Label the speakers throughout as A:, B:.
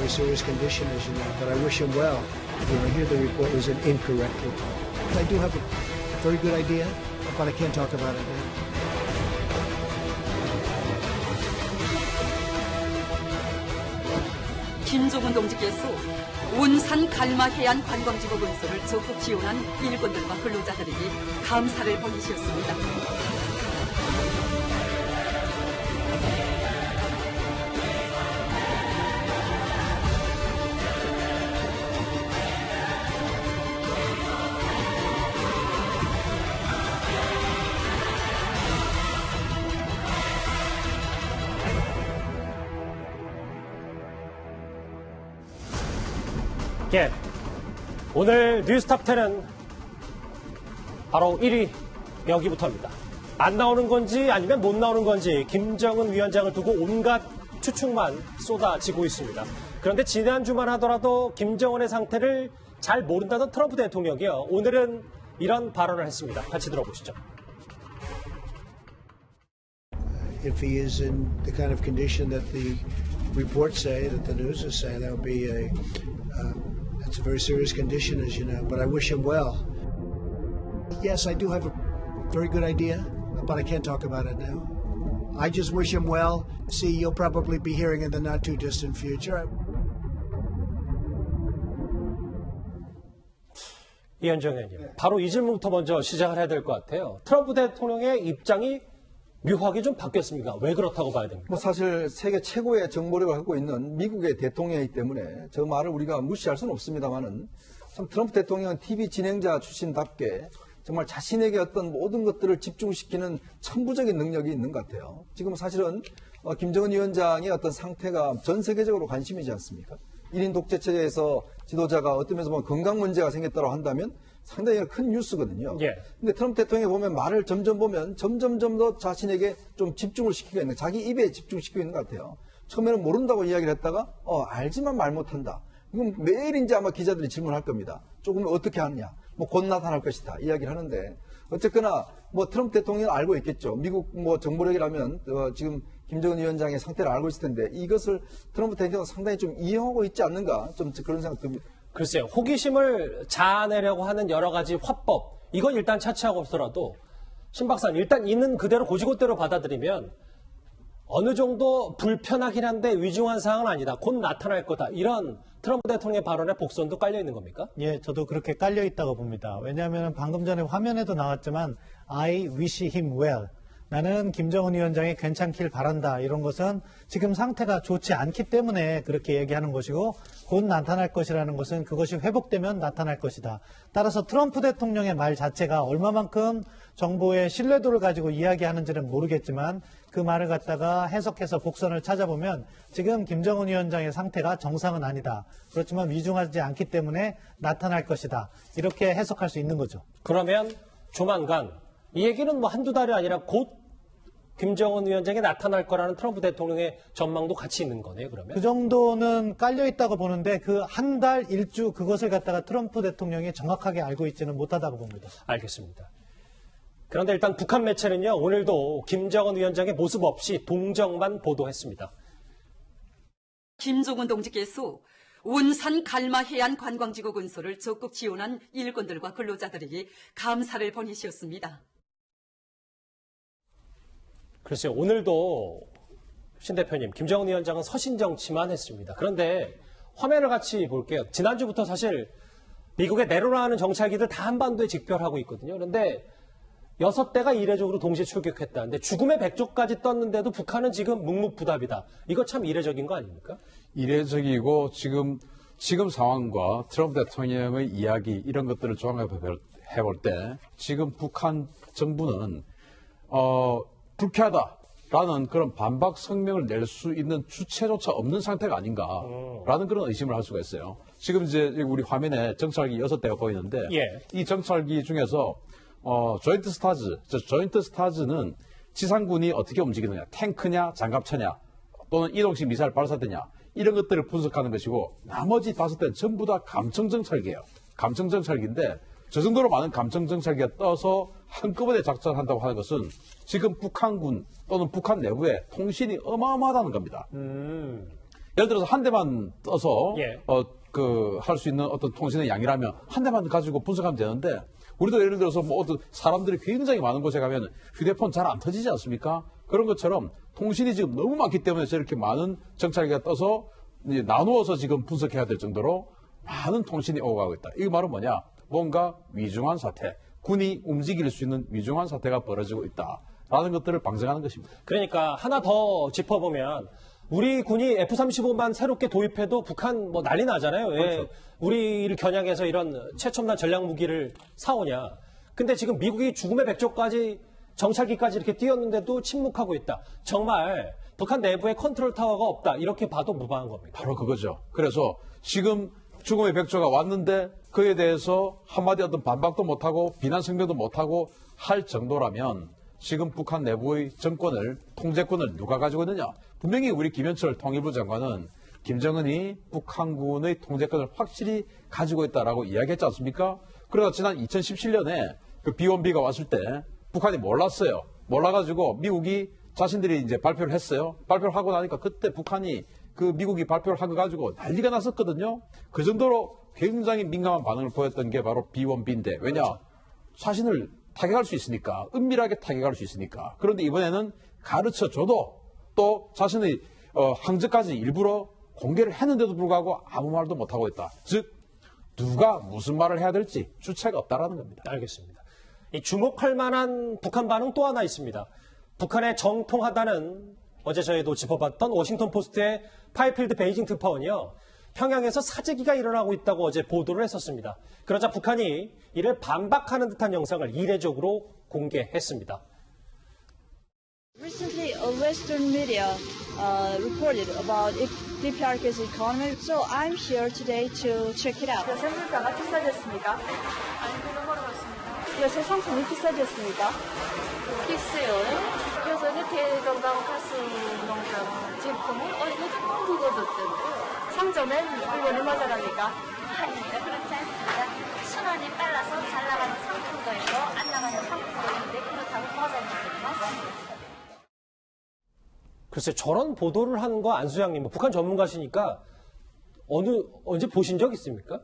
A: very serious condition, as you know, but I wish him well. I hear the report was an incorrect report. I do have a very good idea, but I can't talk about it now.
B: 김종은 동지께서 온산 갈마 해안 관광지구 건설을 적극 지원한 일꾼들과 근로자들에게 감사를 보내셨습니다.
C: 예, 오늘 뉴스탑 10은 바로 1위 여기부터입니다. 안 나오는 건지 아니면 못 나오는 건지 김정은 위원장을 두고 온갖 추측만 쏟아지고 있습니다. 그런데 지난주만 하더라도 김정은의 상태를 잘 모른다던 트럼프 대통령이요. 오늘은 이런 발언을 했습니다. 같이 들어보시죠.
A: If he is in the kind of condition that the reports say, that the news is saying, that would be that's a very serious condition, as you know, but I wish him well. Yes, I do have a very good idea, but I can't talk about it now. I just wish him well. See, you'll probably be hearing in the not too distant future.
C: 이현정 의원님, 바로 이 질문부터 먼저 시작을 해야 될 것 같아요. 트럼프 대통령의 입장이 묘하게 좀 바뀌었습니까? 왜 그렇다고 봐야 됩니까?
D: 사실 세계 최고의 정보력을 갖고 있는 미국의 대통령이기 때문에 저 말을 우리가 무시할 수는 없습니다만은 참 트럼프 대통령은 TV 진행자 출신답게 정말 자신에게 어떤 모든 것들을 집중시키는 천부적인 능력이 있는 것 같아요. 지금 사실은 김정은 위원장의 어떤 상태가 전 세계적으로 관심이지 않습니까? 1인 독재 체제에서 지도자가 어떤 면에서 보면 건강 문제가 생겼다고 한다면 상당히 큰 뉴스거든요. 예. 근데 트럼프 대통령이 보면 말을 점점 보면 점점점 더 자신에게 좀 집중을 시키고 있는, 자기 입에 집중시키고 있는 것 같아요. 처음에는 모른다고 이야기를 했다가 알지만 말 못한다. 이건 매일인지 아마 기자들이 질문할 겁니다. 조금 어떻게 하느냐. 뭐 곧 나타날 것이다. 이야기를 하는데 어쨌거나 뭐 트럼프 대통령은 알고 있겠죠. 미국 뭐 정보력이라면 지금 김정은 위원장의 상태를 알고 있을 텐데 이것을 트럼프 대통령은 상당히 좀 이용하고 있지 않는가 좀 그런 생각 듭니다.
C: 글쎄요. 호기심을 자아내려고 하는 여러 가지 화법, 이건 일단 차치하고 없더라도 신 박사님, 일단 있는 그대로 고지고대로 받아들이면 어느 정도 불편하긴 한데 위중한 사항은 아니다. 곧 나타날 거다. 이런 트럼프 대통령의 발언에 복선도 깔려 있는 겁니까?
E: 예, 저도 그렇게 깔려 있다고 봅니다. 왜냐하면 방금 전에 화면에도 나왔지만 I wish him well. 나는 김정은 위원장이 괜찮길 바란다. 이런 것은 지금 상태가 좋지 않기 때문에 그렇게 얘기하는 것이고 곧 나타날 것이라는 것은 그것이 회복되면 나타날 것이다. 따라서 트럼프 대통령의 말 자체가 얼마만큼 정보의 신뢰도를 가지고 이야기하는지는 모르겠지만 그 말을 갖다가 해석해서 복선을 찾아보면 지금 김정은 위원장의 상태가 정상은 아니다. 그렇지만 위중하지 않기 때문에 나타날 것이다. 이렇게 해석할 수 있는 거죠.
C: 그러면 조만간 이 얘기는 뭐 한두 달이 아니라 곧 김정은 위원장이 나타날 거라는 트럼프 대통령의 전망도 같이 있는 거네요, 그러면?
E: 그 정도는 깔려 있다고 보는데 그 한 달, 일주 그것을 갖다가 트럼프 대통령이 정확하게 알고 있지는 못하다고 봅니다.
C: 알겠습니다. 그런데 일단 북한 매체는요, 오늘도 김정은 위원장의 모습 없이 동정만 보도했습니다.
B: 김종은 동지께서 온산 갈마 해안 관광지구 건설을 적극 지원한 일꾼들과 근로자들에게 감사를 보내셨습니다.
C: 글쎄요, 오늘도 신 대표님, 김정은 위원장은 서신 정치만 했습니다. 그런데 화면을 같이 볼게요. 지난주부터 사실 미국의 내로라는 정찰기들 다 한반도에 직별하고 있거든요. 그런데 6대가 이례적으로 동시에 출격했다는데 죽음의 백조까지 떴는데도 북한은 지금 묵묵부답이다. 이거 참 이례적인 거 아닙니까?
F: 이례적이고 지금 상황과 트럼프 대통령의 이야기 이런 것들을 종합해 볼 때 지금 북한 정부는 불쾌하다라는 그런 반박 성명을 낼 수 있는 주체조차 없는 상태가 아닌가라는 그런 의심을 할 수가 있어요. 지금 이제 우리 화면에 정찰기 6대가 보이는데
C: 예.
F: 이 정찰기 중에서 조인트 스타즈는 지상군이 어떻게 움직이느냐, 탱크냐, 장갑차냐, 또는 이동식 미사일 발사대냐 이런 것들을 분석하는 것이고 나머지 5대는 전부 다 감청정찰기예요. 감청정찰기인데 저 정도로 많은 감청정찰기가 떠서 한꺼번에 작전한다고 하는 것은 지금 북한군 또는 북한 내부의 통신이 어마어마하다는 겁니다. 예를 들어서 한 대만 떠서
C: 예.
F: 할 수 있는 어떤 통신의 양이라면 한 대만 가지고 분석하면 되는데 우리도 예를 들어서 뭐 어떤 사람들이 굉장히 많은 곳에 가면 휴대폰 잘 안 터지지 않습니까? 그런 것처럼 통신이 지금 너무 많기 때문에 저렇게 많은 정찰기가 떠서 이제 나누어서 지금 분석해야 될 정도로 많은 통신이 오고 가고 있다. 이 말은 뭐냐? 뭔가 위중한 사태, 군이 움직일 수 있는 위중한 사태가 벌어지고 있다라는 것들을 방증하는 것입니다.
C: 그러니까 하나 더 짚어보면 우리 군이 F-35만 새롭게 도입해도 북한 뭐 난리 나잖아요. 왜
F: 그렇죠.
C: 우리를 겨냥해서 이런 최첨단 전략 무기를 사오냐. 근데 지금 미국이 죽음의 백조까지 정찰기까지 이렇게 띄웠는데도 침묵하고 있다. 정말 북한 내부에 컨트롤 타워가 없다. 이렇게 봐도 무방한 겁니다.
F: 바로 그거죠. 그래서 지금 죽음의 백조가 왔는데 그에 대해서 한마디 어떤 반박도 못하고 비난 성명도 못하고 할 정도라면 지금 북한 내부의 정권을, 통제권을 누가 가지고 있느냐. 분명히 우리 김현철 통일부 장관은 김정은이 북한군의 통제권을 확실히 가지고 있다라고 이야기했지 않습니까? 그러다 지난 2017년에 그 B1B가 왔을 때 북한이 몰랐어요. 몰라가지고 미국이 자신들이 이제 발표를 했어요. 발표를 하고 나니까 그때 북한이 그 미국이 발표를 한 거 가지고 난리가 났었거든요. 그 정도로 굉장히 민감한 반응을 보였던 게 바로 B1B인데 왜냐? 자신을 타격할 수 있으니까, 은밀하게 타격할 수 있으니까. 그런데 이번에는 가르쳐줘도 또 자신의 항저까지 일부러 공개를 했는데도 불구하고 아무 말도 못하고 있다. 즉 누가 무슨 말을 해야 될지 주체가 없다라는 겁니다.
C: 알겠습니다. 이 주목할 만한 북한 반응 또 하나 있습니다. 북한의 정통하다는 어제 저희도 짚어봤던 워싱턴 포스트의 파이필드 베이징 특파원이요. 평양에서 사재기가 일어나고 있다고 어제 보도를 했었습니다. 그러자 북한이 이를 반박하는 듯한 영상을 이례적으로 공개했습니다.
G: Recently, a Western media reported about DPRK's economy, so I'm here today to check it out.
H: 요새 물가가 비싸졌습니까? 아니, 그건 모르겠습니다. 요새 상품이 비싸졌습니까? 비싸요. 그래서 리테일 건강 가스 농장 제품은 요즘 무거워졌던데 상점엔 물건이 모자라니까?
I: 아닙니다. 그렇지 않습니다. 순환이 빨라서 잘 나가는 상품도 있고 안 나가는 상품도 있는데 그렇다고 모자라는 것도 많습니다.
C: 글쎄 저런 보도를 하는 거 안수양님, 북한 전문가시니까 언제 보신 적 있습니까?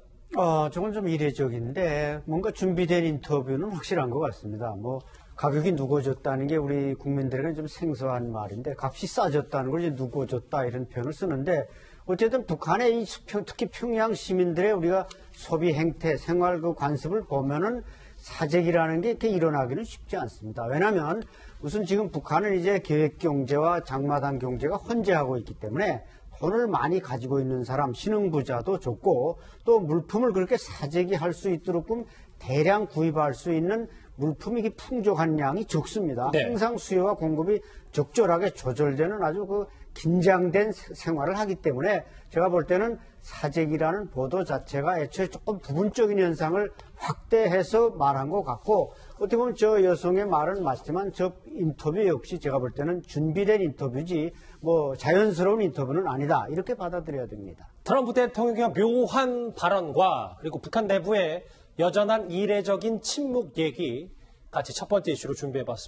J: 저건 좀 이례적인데 뭔가 준비된 인터뷰는 확실한 것 같습니다. 뭐 가격이 누궈졌다는 게 우리 국민들에게는 좀 생소한 말인데 값이 싸졌다는 걸 이제 누궈졌다 이런 표현을 쓰는데 어쨌든 북한의 이 특히 평양 시민들의 우리가 소비 행태, 생활 그 관습을 보면은 사재기라는 게 이렇게 일어나기는 쉽지 않습니다. 왜냐하면 우선 지금 북한은 이제 계획 경제와 장마당 경제가 혼재하고 있기 때문에 돈을 많이 가지고 있는 사람, 신흥부자도 좋고 또 물품을 그렇게 사재기할 수 있도록 대량 구입할 수 있는 물품이 풍족한 양이 적습니다.
C: 네.
J: 항상 수요와 공급이 적절하게 조절되는 아주 그 긴장된 생활을 하기 때문에 제가 볼 때는 사재기라는 보도 자체가 애초에 조금 부분적인 현상을 확대해서 말한 것 같고 어떻게 보면 저 여성의 말은 맞지만 저 인터뷰 역시 제가 볼 때는 준비된 인터뷰지 뭐 자연스러운 인터뷰는 아니다 이렇게 받아들여야 됩니다.
C: 트럼프 대통령의 묘한 발언과 그리고 북한 내부의 여전한 이례적인 침묵 얘기 같이 첫 번째 이슈로 준비해봤습니다.